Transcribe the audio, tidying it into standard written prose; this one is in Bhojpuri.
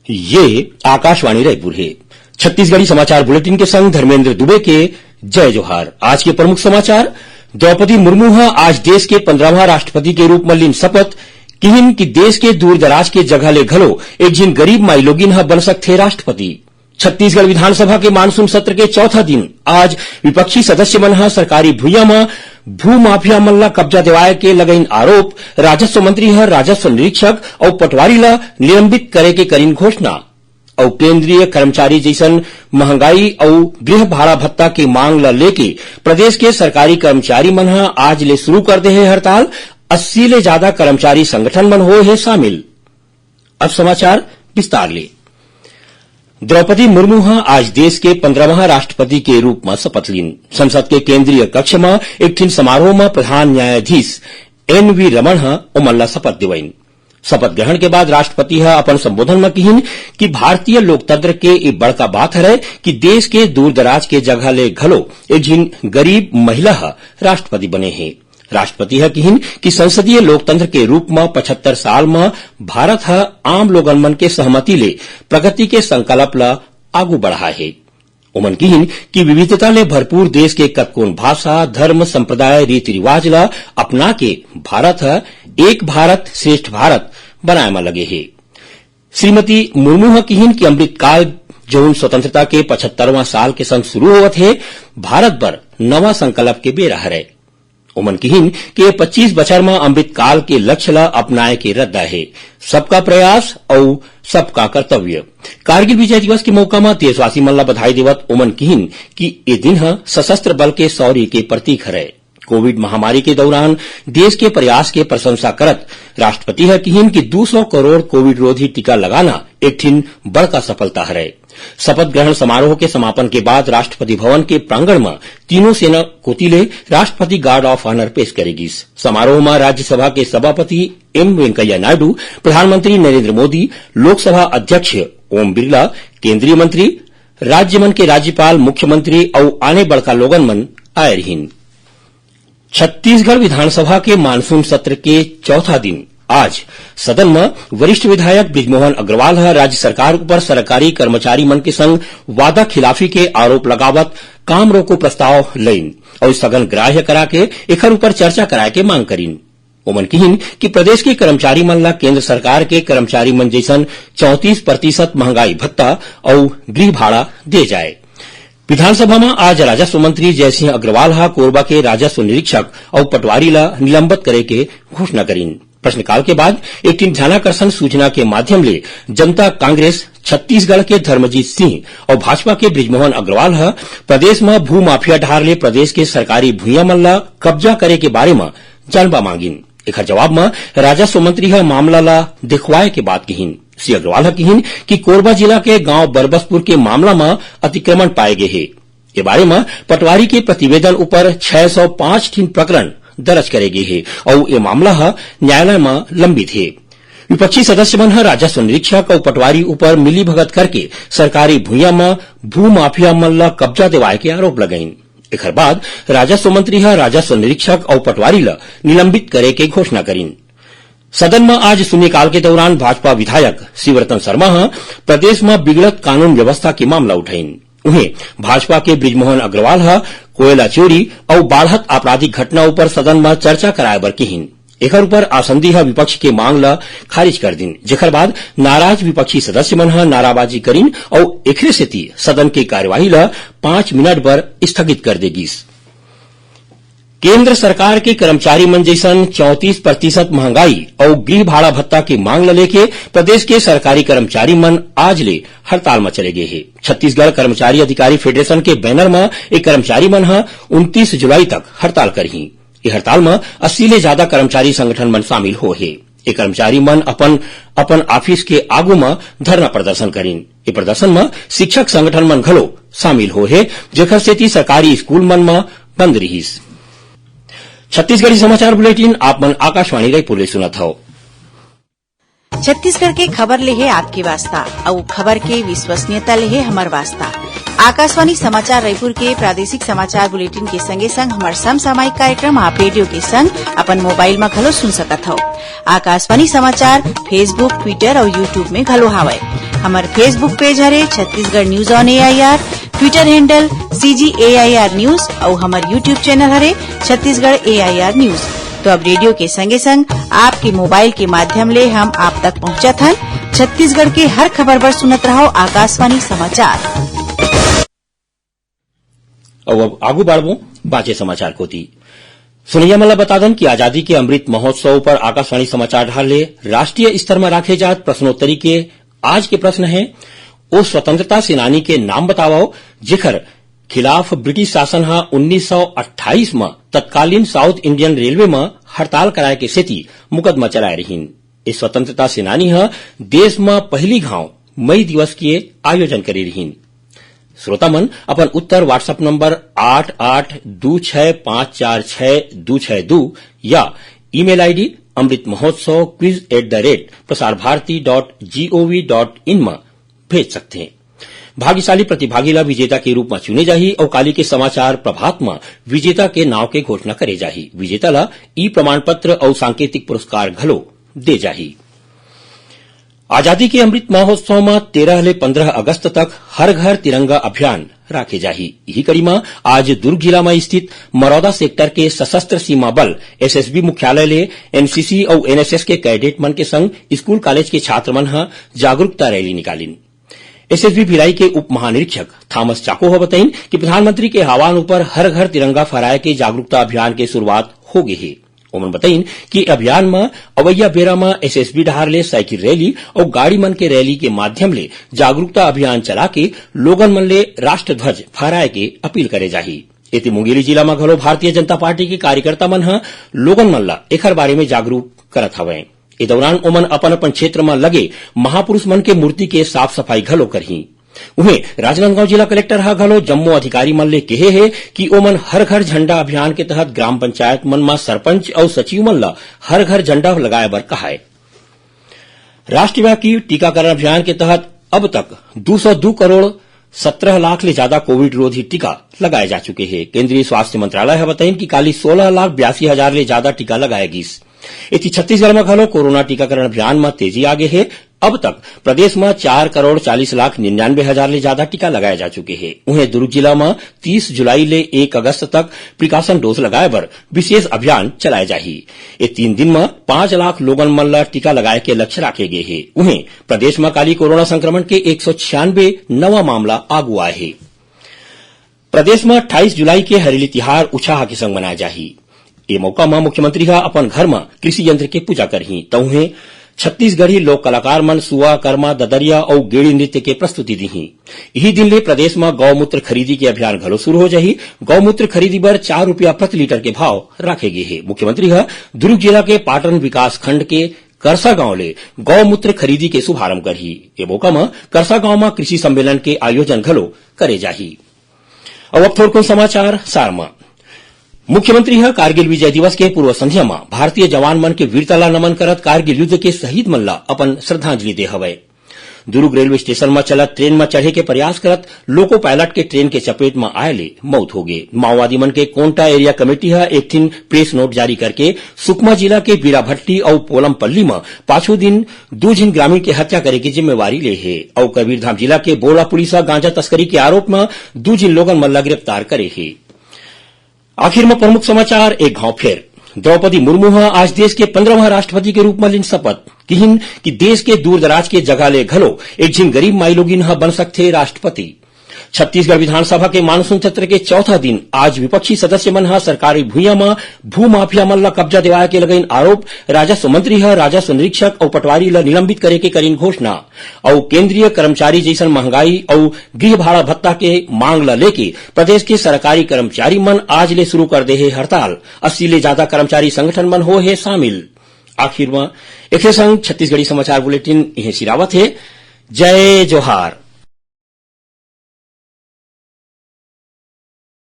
ये आकाशवाणी रायपुर है। छत्तीसगढ़ी समाचार बुलेटिन के संग धर्मेंद्र दुबे के जय जोहार। आज के प्रमुख समाचार। द्रौपदी मुर्मू आज देश के 15वां राष्ट्रपति के रूप में लीन शपथ। किहिन कि देश के दूर दराज के जगह ले घलो एक जिन गरीब माई लोगिन बन सकथे राष्ट्रपति। छत्तीसगढ़ विधानसभा के मानसून सत्र के चौथा दिन आज विपक्षी सदस्य मन सरकारी भुइयां में भू माफिया मन ला कब्जा दिवाए के लगइन आरोप। राजस्व मंत्री राजस्व निरीक्षक और पटवारी ला निलंबित करे के करीन घोषणा। और केंद्रीय कर्मचारी जैसन महंगाई और गृह भाड़ा भत्ता की मांग ला लेके प्रदेश के सरकारी कर्मचारी मन आज ले शुरू कर दे है हड़ताल। 80 ले ज्यादा कर्मचारी संगठन मन होए है शामिल। अब समाचार विस्तार ले। द्रौपदी मुर्मू आज देश के 15वां राष्ट्रपति के रूप में शपथ लीन। संसद के केंद्रीय कक्ष में एक ठिन समारोह में प्रधान न्यायाधीश एन.वी. रमण ओमन ला शपथ दिवाइन। शपथ ग्रहण के बाद राष्ट्रपति अपन संबोधन में कहिन कि भारतीय लोकतंत्र के एक बड़का बात है कि देश के दूर दराज के जगह ले घलो एक जिन गरीब महिला राष्ट्रपति बने हैं। राष्ट्रपति कहिन कि संसदीय लोकतंत्र के रूप में 75 साल में भारत आम लोगन मन के सहमति ले प्रगति के संकल्प ला आगू बढ़ा है। ओमन कहिन कि विविधता ले भरपूर देश के कतकोन भाषा, धर्म, संप्रदाय, रीति रिवाज ला अपना के भारत एक भारत श्रेष्ठ भारत बनाए में लगे है। श्रीमती मुर्मू कहिन कि अमृतकाल जौन स्वतंत्रता के 75वां साल के संग शुरू होवत है, भारत बर नवा संकल्प के बेरा हरे। ओमन कहिन कि 25 बछर में अमृतकाल के लक्ष्य ला अपनाए के रद्दा है। सबका प्रयास और सबका कर्तव्य। कारगिल विजय दिवस के मौका में देशवासी मन ला बधाई देवत ओमन कहिन कि ये दिन सशस्त्र बल के शौर्य के प्रतीक है। कोविड महामारी के दौरान देश के प्रयास के प्रशंसा करत राष्ट्रपति कहिन कि 200 करोड़ कोविड रोधी टीका लगाना एक ठिन बड़का सफलता है। शपथ ग्रहण समारोह के समापन के बाद राष्ट्रपति भवन के प्रांगण में तीनों सेना कोतिले राष्ट्रपति गार्ड ऑफ ऑनर पेश करेगी। समारोह में राज्यसभा के सभापति एम वेंकैया नायडू, प्रधानमंत्री नरेंद्र मोदी, लोकसभा अध्यक्ष ओम बिरला, केंद्रीय मंत्री, राज्य मन के राज्यपाल, मुख्यमंत्री और आने बड़का लोगन मन आए रहीन। छत्तीसगढ़ विधानसभा के मानसून सत्र के चौथा दिन आज सदन में वरिष्ठ विधायक बृजमोहन अग्रवाल राज्य सरकार ऊपर सरकारी कर्मचारी मन के संग वादा खिलाफी के आरोप लगावत काम रोको प्रस्ताव लईन और स्थगन ग्राह्य करा के एकर ऊपर चर्चा कराए के मांग करीन। ओमन कहिन कि प्रदेश के कर्मचारी मन ला केंद्र सरकार के कर्मचारी मन जैसन 34% महंगाई भत्ता और गृह भाड़ा दे जाए। विधानसभा में आज राजस्व मंत्री जयसिंह अग्रवाल कोरबा के राजस्व निरीक्षक और पटवारी ला निलंबित करे के घोषणा करीन। प्रश्नकाल के बाद एक टीम ध्यानाकर्षण सूचना के माध्यम ले जनता कांग्रेस छत्तीसगढ़ के धर्मजीत सिंह और भाजपा के बृजमोहन अग्रवाल प्रदेश में भू माफिया ढार ले प्रदेश के सरकारी भुइयां मन ला कब्जा करे के बारे में जानबा मांगिन। एकर जवाब में राजस्व मंत्री मामला ला दिखवाए के बात कहिन। श्री अग्रवाल कहिन कि कोरबा जिला के गांव बरबसपुर के मामला में अतिक्रमण पाए गए है। ये बारे में पटवारी के प्रतिवेदन ऊपर 605 ठिन प्रकरण दर्ज करे गए है और ये मामला न्यायालय में लंबित है। विपक्षी सदस्य मन राजस्व निरीक्षक और पटवारी ऊपर मिली भगत करके सरकारी भुइयां में भू माफिया मन ला कब्जा दिवाए के आरोप लगाइन। एकर बाद राजस्व मंत्री राजस्व निरीक्षक और पटवारी ला निलंबित करे के घोषणा करीन। सदन में आज शून्यकाल के दौरान भाजपा विधायक शिवरतन शर्मा प्रदेश में बिगड़त कानून व्यवस्था के मामला उठाइन। उन्हें भाजपा के बृजमोहन अग्रवाल कोयला चोरी और बाढ़त आपराधिक घटना ऊपर सदन में चर्चा कराए बर कहिन। एकर ऊपर आसंदी विपक्ष के मांग ला खारिज कर दिन, जेकर बाद नाराज विपक्षी सदस्य मन नाराबाजी करीन और एकरे सेती सदन की कार्यवाही ला 5 मिनट बर स्थगित कर देगी। केंद्र सरकार के कर्मचारी मन जैसन 34% महंगाई और गृह भाड़ा भत्ता की मांग ल लेके प्रदेश के सरकारी कर्मचारी मन आज ले हड़ताल में चले गए हैं। छत्तीसगढ़ कर्मचारी अधिकारी फेडरेशन के बैनर में एक कर्मचारी मन 29 जुलाई तक हड़ताल करही। ये हड़ताल में 80 ले ज्यादा कर्मचारी संगठन मन शामिल हो है। ये कर्मचारी मन अपन ऑफिस के आगू में धरना प्रदर्शन करीन। ये प्रदर्शन में शिक्षक संगठन मन घलो शामिल हो है, जेकर सेती सरकारी स्कूल मन में बंद रहीस। छत्तीसगढ़ी समाचार बुलेटिन आप मन आकाशवाणी रायपुर ले सुनत हव। छत्तीसगढ़ के खबर ले है आपके वास्ता और खबर के विश्वसनीयता ले है हमर वास्ता। आकाशवाणी समाचार रायपुर के प्रादेशिक समाचार बुलेटिन के संगे संग हमार समसामयिक कार्यक्रम आप रेडियो के संग अपन मोबाइल में घलो सुन सकत हो। आकाशवाणी समाचार फेसबुक, ट्विटर और यूट्यूब में घलो हावय। हमार फेसबुक पेज हरे Chhattisgarh news on AIR, Twitter handle CGAIR news और हमार यूट्यूब चैनल हरे छत्तीसगढ़ AIR न्यूज। तो अब रेडियो के संगे संग आपके मोबाइल के माध्यम ले हम आप तक पहुंचत हन। छत्तीसगढ़ के हर खबर पर सुनत रहो आकाशवाणी समाचार। अब आगू बढ़बो बाचे समाचार कोती। सुनैया मल्ला बता दन कि आजादी के अमृत महोत्सव पर आकाशवाणी समाचार ढाले राष्ट्रीय स्तर में राखे जात प्रश्नोत्तरी के आज के प्रश्न है ओ स्वतंत्रता सेनानी के नाम बताओ जेखर खिलाफ ब्रिटिश शासन 1928 में तत्कालीन साउथ इंडियन रेलवे में हड़ताल कराए के सेती मुकदमा चलाए रहीन। इस स्वतंत्रता सेनानी देश में पहली घाव मई दिवस के आयोजन करी रहीन। श्रोता मन अपन उत्तर व्हाट्सएप नंबर 8826546262 या ईमेल आईडी amritmahotsav@prasarbharati.gov.in में भेज सकते हैं। भाग्यशाली प्रतिभागी ला विजेता के रूप में चुने जाही और काली के समाचार प्रभात में विजेता के नाव के घोषणा करे जाही। विजेता ला ई प्रमाण पत्र और सांकेतिक पुरस्कार घलो दे जाही। आजादी के अमृत महोत्सव में 13 ले 15 अगस्त तक हर घर तिरंगा अभियान राखे जाही। यही कड़ी में आज दुर्ग जिला में स्थित मरौदा सेक्टर के सशस्त्र सीमा बल SSB मुख्यालय ले NCC और NSS के कैडेट मन के संग स्कूल कॉलेज के छात्र मन जागरूकता रैली निकालिन। SSB भिलाई के उप महानिरीक्षक थॉमस चाको बताइन कि प्रधानमंत्री के आह्वान ऊपर हर घर तिरंगा फहराए के जागरूकता अभियान के शुरुआत हो गई है। उन्होंने बताइन कि अभियान में अवैया बेरा में SSB डहार ले साइकिल रैली और गाड़ी मन के रैली के माध्यम ले जागरूकता अभियान चला के लोगन मन ले राष्ट्र ध्वज फहराए के अपील करे जाही। इति मुंगेली जिला में घलो भारतीय जनता पार्टी के कार्यकर्ता मन लोगन मन ला एखर बारे में जागरूक करत हवय। इस दौरान ओमन अपन अपन क्षेत्र में लगे महापुरुष मन के मूर्ति के साफ सफाई घलो करही। उन्हें राजनांदगांव जिला कलेक्टर घलो जम्मो अधिकारी मन ले कहे है कि ओमन हर घर झंडा अभियान के तहत ग्राम पंचायत मन में सरपंच और सचिव मन ला हर घर झंडा लगाए बर कहा है। राष्ट्रव्यापी टीकाकरण अभियान के तहत अब तक 202 करोड़ 17 लाख ले ज्यादा कोविड रोधी टीका लगाए जा चुके हैं। केंद्रीय स्वास्थ्य मंत्रालय बताइन कि काली 16,82,000 ले ज्यादा टीका लगाए गिस। इति छत्तीसगढ़ में घलो कोरोना टीकाकरण अभियान में तेजी आगे है। अब तक प्रदेश में 4 करोड़ 40 लाख 99,000 ले ज्यादा टीका लगाए जा चुके हैं। उन्हें दुर्ग जिला में 30 जुलाई ले 1 अगस्त तक प्रिकॉशन डोज लगाए बर विशेष अभियान चलाए जाही। ये 3 दिन में 5 लाख लोगन मन ला टीका लगाए के लक्ष्य रखे गए हैं। उन्हें प्रदेश में काली कोरोना संक्रमण के 196 नवा मामला आगू आए हैं। प्रदेश में 28 जुलाई के हरेली तिहार उत्साह के संग मनाया जाही। ये मौका में मुख्यमंत्री अपन घर में कृषि यंत्र के पूजा करही तो उन्हें छत्तीसगढ़ी लोक कलाकार मन सुआ, कर्मा, ददरिया और गेड़ी नृत्य के प्रस्तुति दीही। यही दिन ले प्रदेश में गौमूत्र खरीदी के अभियान घलो शुरू हो जाही। गौमूत्र खरीदी बर 4 रुपया प्रति लीटर के भाव रखे गए हैं। मुख्यमंत्री दुर्ग जिला के पाटन विकास खंड के करसा गांव ले गौमूत्र खरीदी के शुभारंभ करही। ये मौका में करसा गांव में कृषि सम्मेलन के आयोजन घलो करे जाही। अब थोड़को समाचार सार में मुख्यमंत्री कारगिल विजय दिवस के पूर्व संध्या में भारतीय जवान मन के वीरता ला नमन करत कारगिल युद्ध के शहीद मन ला अपन श्रद्धांजलि दे हवय। दुर्ग रेलवे स्टेशन में चलत ट्रेन में चढ़े के प्रयास करत लोको पायलट के ट्रेन के चपेट में आए ले मौत हो गए। माओवादी मन के कोंटा एरिया कमेटी एक दिन प्रेस नोट जारी करके सुकमा जिला के बीराभट्टी और पोलमपल्ली में 5 दिन 2 जिन ग्रामीण के हत्या करे की जिम्मेवारी ले है और कबीरधाम जिला के बोला पुलिस गांजा तस्करी के आरोप में 2 जिन लोगन मन ला गिरफ्तार करे है। आखिर में प्रमुख समाचार एक घाव फेर। द्रौपदी मुर्मू आज देश के 15वां राष्ट्रपति के रूप में लिन शपथ किहिन कि देश के दूर दराज के जगह ले घलो एक झिन गरीब माई लोगिन बन सकथे राष्ट्रपति। छत्तीसगढ़ विधानसभा के मानसून सत्र के चौथा दिन आज विपक्षी सदस्य मन सरकारी भूया में भू माफिया मन ला कब्जा दिवाए के लगइन आरोप। राजस्व मंत्री राजस्व निरीक्षक और पटवारी ला निलंबित करे के करीन घोषणा और केंद्रीय कर्मचारी जैसन महंगाई और गृह भाड़ा भत्ता के मांग ला लेके प्रदेश के सरकारी कर्मचारी मन आज ले शुरू कर दे है हड़ताल। 80 ले ज्यादा कर्मचारी संगठन मन हो है शामिल। आखिर में एक संग छत्तीसगढ़ी समाचार बुलेटिन इहे सिरावत है। जय जोहार।